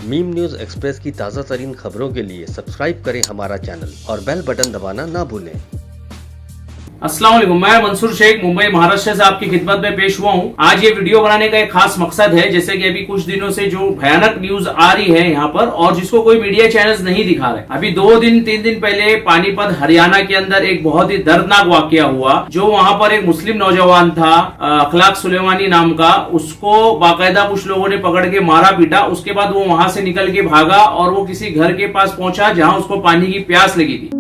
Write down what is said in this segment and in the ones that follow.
Meme news express की ताज़ा तरीन खबरों के लिए सब्सक्राइब करें हमारा चैनल और बेल बटन दबाना ना भूलें। अस्सलाम वालेकुम, मैं मंसूर शेख मुंबई महाराष्ट्र से आपकी खिदमत में पेश हुआ हूं। आज ये वीडियो बनाने का एक खास मकसद है, जैसे कि अभी कुछ दिनों से जो भयानक न्यूज आ रही है यहाँ पर और जिसको कोई मीडिया चैनल्स नहीं दिखा रहे। अभी 2-3 दिन पहले पानीपत हरियाणा के अंदर एक बहुत ही दर्दनाक वाकया हुआ, जो वहां पर एक मुस्लिम नौजवान था अखलाक सुलेमानी नाम का, उसको बाकायदा कुछ लोगों ने पकड़ के मारा पीटा। उसके बाद वो वहां से निकल के भागा और वो किसी घर के पास पहुंचा जहां उसको पानी की प्यास लगी थी।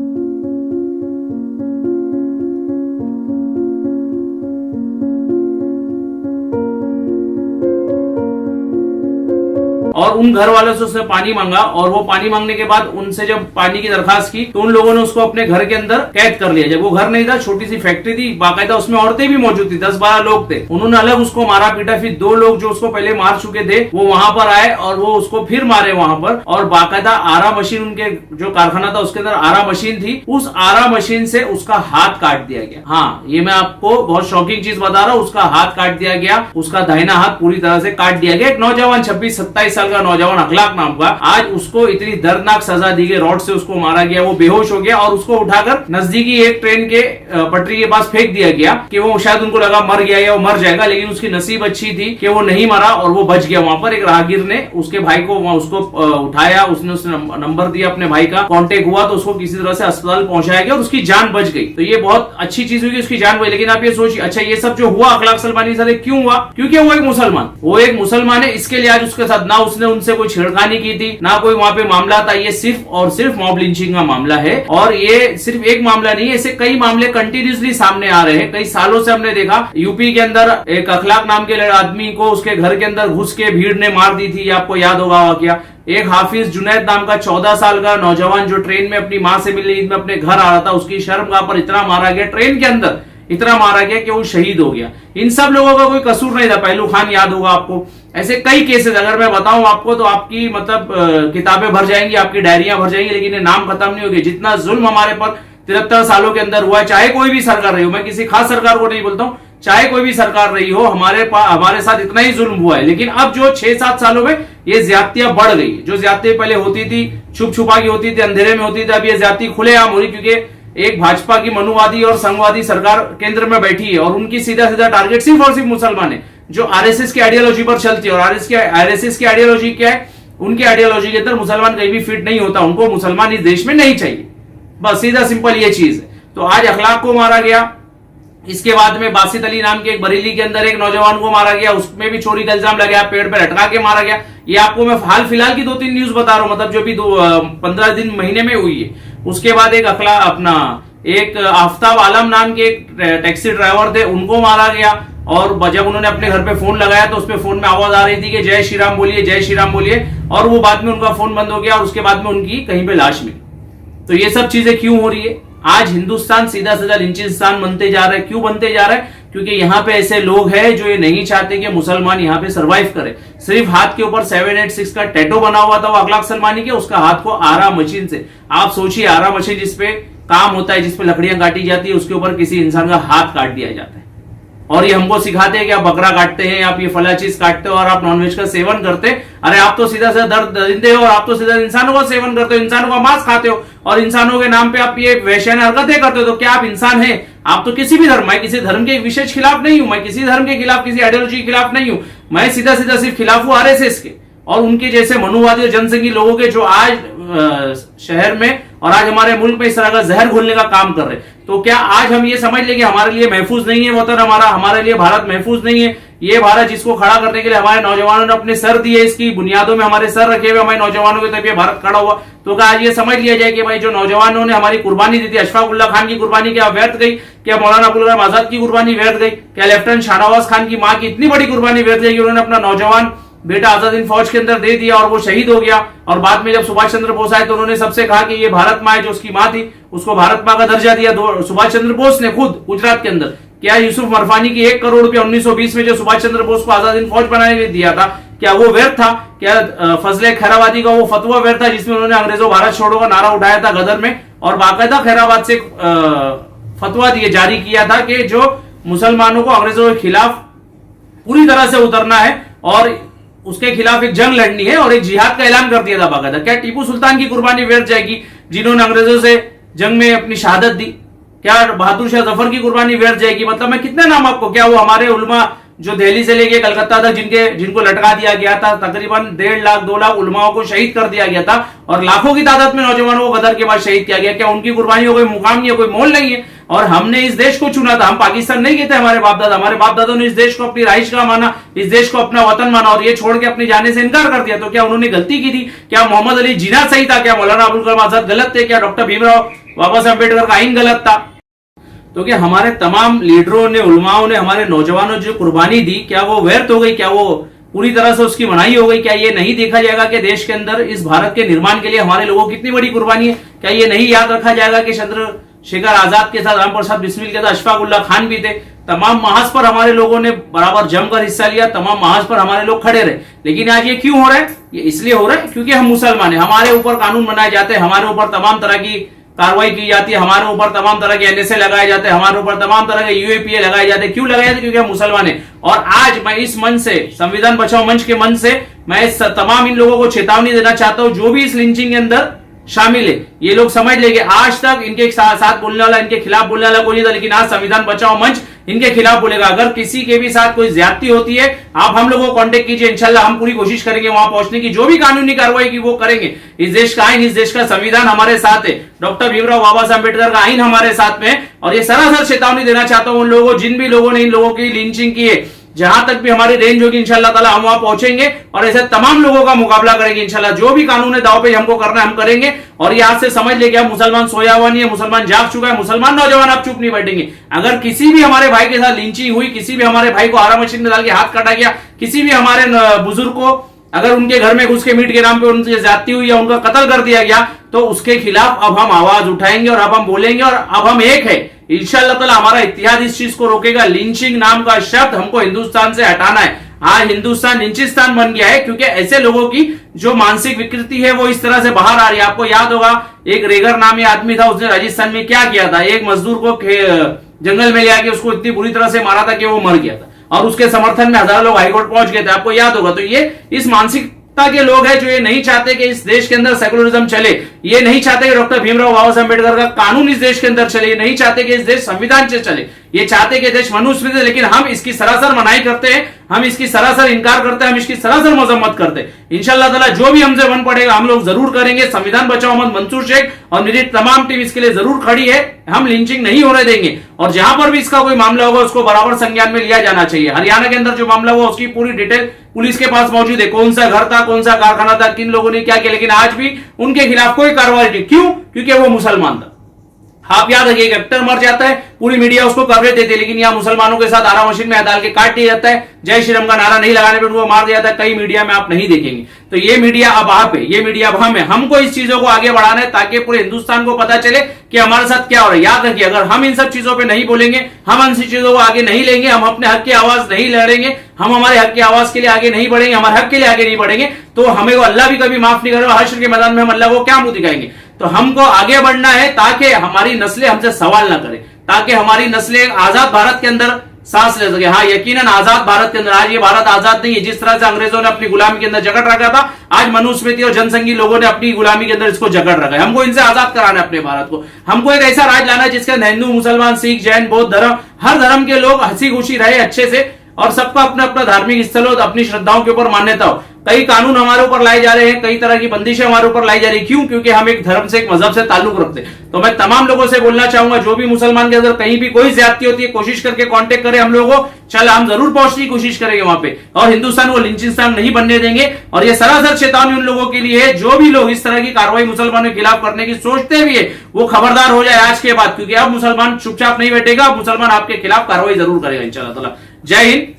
और उन घर वालों से उसने पानी मांगा और वो पानी मांगने के बाद उनसे जब पानी की दरखास्त की तो उन लोगों ने उसको अपने घर के अंदर कैद कर लिया। जब वो घर नहीं था, छोटी सी फैक्ट्री थी, बाकायदा उसमें औरतें भी मौजूद थी, 10-12 लोग थे। उन्होंने अलग उसको मारा पीटा। फिर 2 लोग जो उसको पहले मार चुके थे वो वहां पर आए और वो उसको फिर मारे वहां पर। और बाकायदा आरा मशीन, उनके जो कारखाना था उसके अंदर आरा मशीन थी, उस आरा मशीन से उसका हाथ काट दिया गया। हाँ, ये मैं आपको बहुत शॉकिंग चीज बता रहा हूँ, उसका हाथ काट दिया गया, उसका दाहिना हाथ पूरी तरह से काट दिया गया। एक नौजवान 26-27 साल का नौजवान अखलाक नाम का, आज उसको इतनी दर्दनाक सजा दी गई, रॉड से उसको मारा गया, वो बेहोश हो गया और उसको उठाकर नजदीकी एक ट्रेन के पटरी के पास फेंक दिया गया कि वो शायद उनको लगा मर गया या वो मर जाएगा, लेकिन उसकी नसीब अच्छी थी कि वो नहीं मरा और वो बच गया। वहां पर एक राहगीर ने उसके भाई को उसको उठाया, उसने नंबर दिया अपने भाई का, कांटेक्ट हुआ तो उसको किसी तरह से अस्पताल पहुंचाया गया और उसकी जान बच गई। तो ये बहुत अच्छी चीज हुई कि उसकी जान बची। लेकिन आप ये सोचिए, अच्छा ये सब जो हुआ अखलाक सुलेमानी सर क्यों हुआ? क्योंकि वो एक मुसलमान है, इसके लिए आज उसके साथ ना उसने उनसे कोई छेड़खानी की थी, ना कोई वहां पे मामला था। ये सिर्फ और सिर्फ मॉब लिंचिंग का मामला है और ये सिर्फ एक मामला नहीं है, ऐसे कई मामले कंटिन्यूसली सामने आ रहे हैं। कई सालों से हमने देखा, यूपी के अंदर एक अखलाक नाम के आदमी को उसके घर के अंदर घुस के भीड़ ने मार दी थी, आपको याद होगा वाकया। एक हाफिज जुनैद नाम का 14 साल का नौजवान जो ट्रेन में अपनी मां से मिलने ईद में अपने घर आ रहा था, उसकी शर्मगाह पर इतना मारा गया, ट्रेन के अंदर इतना मारा गया कि वो शहीद हो गया। इन सब लोगों का कोई कसूर नहीं था। पहलू खान याद होगा आपको। ऐसे कई केसेस अगर मैं बताऊं आपको तो आपकी किताबें भर जाएंगी, आपकी डायरियां भर जाएंगी, लेकिन ये नाम खत्म नहीं होगी। जितना जुल्म हमारे पर 73 सालों के अंदर हुआ है, चाहे कोई भी सरकार रही हो, मैं किसी खास सरकार को नहीं बोलता हूं, चाहे कोई भी सरकार रही हो, हमारे साथ इतना ही जुल्म हुआ है। लेकिन अब जो 6-7 सालों में ये ज्यादतियां बढ़ गई। जो ज्यादती पहले होती थी छुप छुपा की होती थी, अंधेरे में होती थी, अब ये ज्यादती खुलेआम हो रही, क्योंकि एक भाजपा की मनुवादी और संघवादी सरकार केंद्र में बैठी है और उनकी सीधा सीधा टारगेट सिर्फ और सिर्फ मुसलमान है, जो आरएसएस की आइडियोलॉजी पर चलती है। और आरएसएस की आइडियोलॉजी क्या है? उनकी आइडियोलॉजी के अंदर मुसलमान कहीं भी फिट नहीं होता, उनको मुसलमान इस देश में नहीं चाहिए। बस सीधा सिंपल ये चीज है। तो आज अखलाक को मारा गया, इसके बाद में बासित अली नाम के एक बरेली के अंदर एक नौजवान को मारा गया, उसमें भी चोरी का इल्जाम लगाया, पेड़ पे लटका के मारा गया। ये आपको मैं हाल फिलहाल की 2-3 न्यूज बता रहा हूं, मतलब जो भी 15 दिन महीने में हुई है। उसके बाद एक आफ्ताब आलम नाम के एक टैक्सी ड्राइवर थे, उनको मारा गया। और जब उन्होंने अपने घर पे फोन लगाया तो उसपे फोन में आवाज आ रही थी कि जय श्री राम बोलिए, जय श्री राम बोलिए, और वो बाद में उनका फोन बंद हो गया और उसके बाद में उनकी कहीं पे लाश मिली। तो ये सब चीजें क्यों हो रही है? आज हिंदुस्तान सीधा सीधा लिंचिस्तान बनते जा रहा है। क्यों बनते जा रहा है? क्योंकि यहाँ पे ऐसे लोग हैं जो ये नहीं चाहते कि मुसलमान यहाँ पे सरवाइव करे। सिर्फ हाथ के ऊपर 786 का टैटो बना हुआ था वो अखलाक सुलेमानी के, उसका हाथ को आरा मशीन से, आप सोचिए आरा मशीन जिसपे काम होता है, जिसपे लकड़ियां काटी जाती है, उसके ऊपर किसी इंसान का हाथ काट दिया जाता है। और ये हमको सिखाते हैं कि आप बकरा काटते हैं, आप ये फला चीज काटते हो और आप नॉनवेज का सेवन करते हैं। अरे आप तो सीधा सीधा दर्द दरिंदे हो और आप तो सीधा इंसानों का सेवन करते हो, इंसानों का मांस खाते हो और इंसानों के नाम पे आप ये वैश्यान हरकतें करते हो। तो क्या आप इंसान हैं? आप तो किसी भी धर्म, मैं किसी धर्म के विशेष खिलाफ नहीं हूं, मैं किसी धर्म के खिलाफ, किसी आइडियोलॉजी के खिलाफ नहीं हूं, मैं सीधा सीधा सिर्फ खिलाफ हूं आरएसएस के और उनके जैसे मनुवादी और जनसंघी लोगों के, जो आज शहर में और आज हमारे मुल्क में इस तरह का जहर घोलने का काम कर रहे हैं। तो क्या आज हम ये समझ लें कि हमारे लिए महफूज नहीं है वतन, हमारे लिए भारत महफूज नहीं है? ये भारत जिसको खड़ा करने के लिए हमारे नौजवानों ने अपने सर दिए, इसकी बुनियादों में हमारे सर रखे हुए हमारे नौजवानों के, तब ये भारत खड़ा हुआ। तो क्या आज ये समझ लिया जाए कि भाई जो नौजवानों ने हमारी कुर्बानी दी थी, अशफाक उल्लाह खान की कुर्बानी क्या व्यर्थ गई? क्या मौलाना अबुल कलाम आजाद की कुर्बानी व्यर्थ गई? क्या लेफ्टिनेंट शाहनवाज खान की मां की इतनी बड़ी कुर्बानी व्यर्थ गई कि उन्होंने अपना नौजवान बेटा आजाद हिंद फौज के अंदर दे दिया और वो शहीद हो गया? और बाद में जब सुभाष चंद्र बोस आए तो उन्होंने सबसे कहा कि ये भारत माँ है, जो उसकी माँ थी उसको भारत माँ का दर्जा दिया सुभाष चंद्र बोस ने खुद गुजरात के अंदर। क्या यूसुफ मरफानी की 1 करोड़ रुपया 1920 में जो सुभाष चंद्र बोस को आजाद हिंद फौज बनाने के लिए दिया था, क्या वो व्यर्थ था? क्या फजले खैराबादी का वो फतवा व्यर्थ था जिसमें उन्होंने अंग्रेजों भारत छोड़ो का नारा उठाया था गदर में, और बाकायदा खैराबाद से फतवा जारी किया था कि जो मुसलमानों को अंग्रेजों के खिलाफ पूरी तरह से उतरना है और उसके खिलाफ एक जंग लड़नी है और एक जिहाद का ऐलान कर दिया था बाकायदा। क्या टीपू सुल्तान की कुर्बानी व्यर्थ जाएगी, जिन्होंने अंग्रेजों से जंग में अपनी शहादत दी? क्या बहादुर शाह जफर की कुर्बानी व्यर्थ जाएगी? मतलब मैं कितने नाम आपको, क्या वो हमारे उलमा जो दिल्ली से लेके कलकत्ता तक जिनको लटका दिया गया था, तकरीबन 1.5 लाख 2 लाख उलमाओं को शहीद कर दिया गया था और लाखों की तादाद में नौजवानों को गदर के बाद शहीद किया गया, क्या उनकी कुर्बानी को कोई मुकाम नहीं है, कोई मोल नहीं है? और हमने इस देश को चुना था, हम पाकिस्तान नहीं गए थे। हमारे बाप दादा ने इस देश को अपनी राइश का माना, इस देश को अपना वतन माना और ये छोड़ के अपने जाने से इनकार कर दिया। तो क्या उन्होंने गलती की थी? क्या मोहम्मद अली जिन्ना सही था? क्या मौलाना अबुल कलाम आजाद गलत थे? क्या डॉक्टर भीमराव बाबा साहब अम्बेडकर का आइन गलत था? तो क्या हमारे तमाम लीडरों ने, उलमाओं ने, हमारे नौजवानों ने जो कुर्बानी दी, क्या वो व्यर्थ हो गई? क्या वो पूरी तरह से उसकी मनाही हो गई? क्या ये नहीं देखा जाएगा कि देश के अंदर इस भारत के निर्माण के लिए हमारे लोगों की कितनी बड़ी कुर्बानी है? क्या ये नहीं याद रखा जाएगा कि चंद्रशेखर आजाद के साथ राम प्रसाद बिस्मिल के साथ अशफाक उल्लाह खान भी थे? तमाम महाज पर हमारे लोगों ने बराबर जमकर हिस्सा लिया, तमाम महाज पर हमारे लोग खड़े रहे। लेकिन आज ये क्यों हो रहा है? ये इसलिए हो रहा है क्योंकि हम मुसलमान हैं, हमारे ऊपर कानून बनाए जाते हैं, हमारे ऊपर तमाम तरह की कार्रवाई की जाती है, हमारे ऊपर तमाम तरह के एनएसए लगाए जाते हैं, हमारे ऊपर तमाम तरह के यूएपीए लगाए जाते हैं। क्यों लगाए जाते हैं? क्योंकि हम मुसलमान हैं। और आज मैं इस मंच से, संविधान बचाओ मंच के मंच से, मैं तमाम इन लोगों को चेतावनी देना चाहता हूं, जो भी इस लिंचिंग के अंदर शामिल है, ये लोग समझ लेंगे। आज तक इनके साथ बोलने वाला, इनके खिलाफ बोलने वाला कोई नहीं था, लेकिन आज संविधान बचाओ मंच इनके खिलाफ बोलेगा। अगर किसी के भी साथ कोई ज्यादती होती है, आप हम लोगों को कांटेक्ट कीजिए, इंशाल्लाह हम पूरी कोशिश करेंगे वहां पहुंचने की, जो भी कानूनी कार्रवाई की वो करेंगे। इस देश का आइन, इस देश का संविधान हमारे साथ है, डॉक्टर भीमराव बाबा साहब अम्बेडकर का आइन हमारे साथ में है। और ये सरासर चेतावनी देना चाहता हूं उन लोगों, जिन भी लोगों ने इन लोगों की लिंचिंग की है, जहां तक भी हमारी रेंज होगी इंशाल्लाह ताला हम वहां पहुंचेंगे और ऐसे तमाम लोगों का मुकाबला करेंगे इंशाल्लाह। जो भी कानून है दाव पे हमको करना है हम करेंगे। और ये आज से समझ ले गया, मुसलमान सोया हुआ नहीं है, मुसलमान जाग चुका है, मुसलमान नौजवान आप चुप नहीं बैठेंगे। अगर किसी भी हमारे भाई के साथ लिंचिंग हुई, किसी भी हमारे भाई को आरा मशीन में डाल के हाथ काटा गया, किसी भी हमारे बुजुर्ग को अगर उनके घर में घुस के मीट के नाम पे उनसे ज्यादती हुई या उनका कत्ल कर दिया गया, तो उसके खिलाफ अब हम आवाज उठाएंगे और अब हम बोलेंगे और अब हम एक है। इंशाअल्लाह ताला हमारा इत्तेहाद इस चीज को रोकेगा। लिंचिंग नाम का शब्द हमको हिंदुस्तान से हटाना है। आज हिंदुस्तान लिंचिस्तान बन गया है क्योंकि ऐसे लोगों की जो मानसिक विकृति है वो इस तरह से बाहर आ रही है। आपको याद होगा एक रेगर नामी आदमी था, उसने राजस्थान में क्या किया था, एक मजदूर को जंगल में ले आके उसको इतनी बुरी तरह से मारा था कि वो मर गया था और उसके समर्थन में हजारों लोग हाईकोर्ट पहुंच गए थे, आपको याद होगा। तो ये इस मानसिकता के लोग हैं जो ये नहीं चाहते कि इस देश के अंदर सेकुलरिज्म चले, ये नहीं चाहते कि डॉक्टर भीमराव बाबा साहब अम्बेडकर का कानून इस देश के अंदर चले, ये नहीं चाहते कि इस देश संविधान से चले, ये चाहते कि देश मनुस्मृति है। लेकिन हम इसकी सरासर मनाही करते हैं, हम इसकी सरासर इनकार करते हैं, हम इसकी सरासर मजम्मत करते हैं। इंशाअल्लाह ताला जो भी हमसे बन पड़ेगा हम लोग जरूर करेंगे। संविधान बचाओ मंच मंसूर शेख और मेरी तमाम टीम इसके लिए जरूर खड़ी है। हम लिंचिंग नहीं होने देंगे और जहां पर भी इसका कोई मामला होगा उसको बराबर संज्ञान में लिया जाना चाहिए। हरियाणा के अंदर जो मामला हुआ उसकी पूरी डिटेल पुलिस के पास मौजूद है, कौन सा घर था, कौन सा कारखाना था, किन लोगों ने क्या किया, लेकिन आज भी उनके खिलाफ कोई कार्रवाई नहीं। क्यों? क्योंकि वो मुसलमान था। आप याद रखिए, एक्टर मर जाता है पूरी मीडिया उसको कवरेज देती है, लेकिन यहाँ मुसलमानों के साथ आरा मशीन में डाल के काट दिया जाता है, जय श्री राम का नारा नहीं लगाने पर उनको मार दिया जाता है। कई मीडिया में आप नहीं देखेंगे। तो ये मीडिया अब आप है, ये मीडिया अब हम है। हमको इस चीजों को आगे बढ़ाना है ताकि पूरे हिंदुस्तान को पता चले कि हमारे साथ क्या हो रहा है। याद रखिए, अगर हम इन सब चीजों पर नहीं बोलेंगे, हम इन चीजों को आगे नहीं लेंगे, हम अपने हक की आवाज नहीं लड़ेंगे, हम हमारे हक की आवाज के लिए आगे नहीं बढ़ेंगे, हमारे हक के लिए आगे नहीं बढ़ेंगे, तो हमें अल्लाह भी कभी माफ नहीं करेगा। हश्र के मैदान में हम अल्लाह को क्या मुंह दिखाएंगे? तो हमको आगे बढ़ना है ताकि हमारी नस्लें हमसे सवाल ना करें, ताकि हमारी नस्लें आजाद भारत के अंदर सांस ले सके। हाँ, यकीनन आजाद भारत के अंदर, आज ये भारत आजाद नहीं है। जिस तरह से अंग्रेजों ने अपनी गुलामी के अंदर जकड़ रखा था, आज मनुस्मृति और जनसंघी लोगों ने अपनी गुलामी के अंदर इसको जकड़ रखा है। हमको इनसे आजाद कराना है अपने भारत को। हमको एक ऐसा राज लाना है जिसके अंदर हिंदू, मुसलमान, सिख, जैन, बौद्ध धर्म, हर धर्म के लोग हंसी खुशी रहे अच्छे से और सबका अपना अपना धार्मिक स्थलों, अपनी श्रद्धाओं के ऊपर मान्यता हो। कई कानून हमारे ऊपर लाए जा रहे हैं, कई तरह की बंदिशें हमारे ऊपर लाई जा रही है। क्यों? क्योंकि हम एक धर्म से, एक मजहब से ताल्लुक रखते हैं। तो मैं तमाम लोगों से बोलना चाहूंगा, जो भी मुसलमान के अंदर कहीं भी कोई ज्यादती होती है, कोशिश करके कांटेक्ट करें हम लोगों को। चल, हम जरूर पहुंचने की कोशिश करेंगे वहां पे और हिंदुस्तान को लिंचिस्तान नहीं बनने देंगे। और ये सरासर चेतावनी उन लोगों के लिए है जो भी लोग इस तरह की कार्रवाई मुसलमानों के खिलाफ करने की सोचते भी है, वो खबरदार हो जाए आज के बाद, क्योंकि अब मुसलमान चुपचाप नहीं बैठेगा, मुसलमान आपके खिलाफ कार्रवाई जरूर करेगा इंशाअल्लाह ताला। जय हिंद।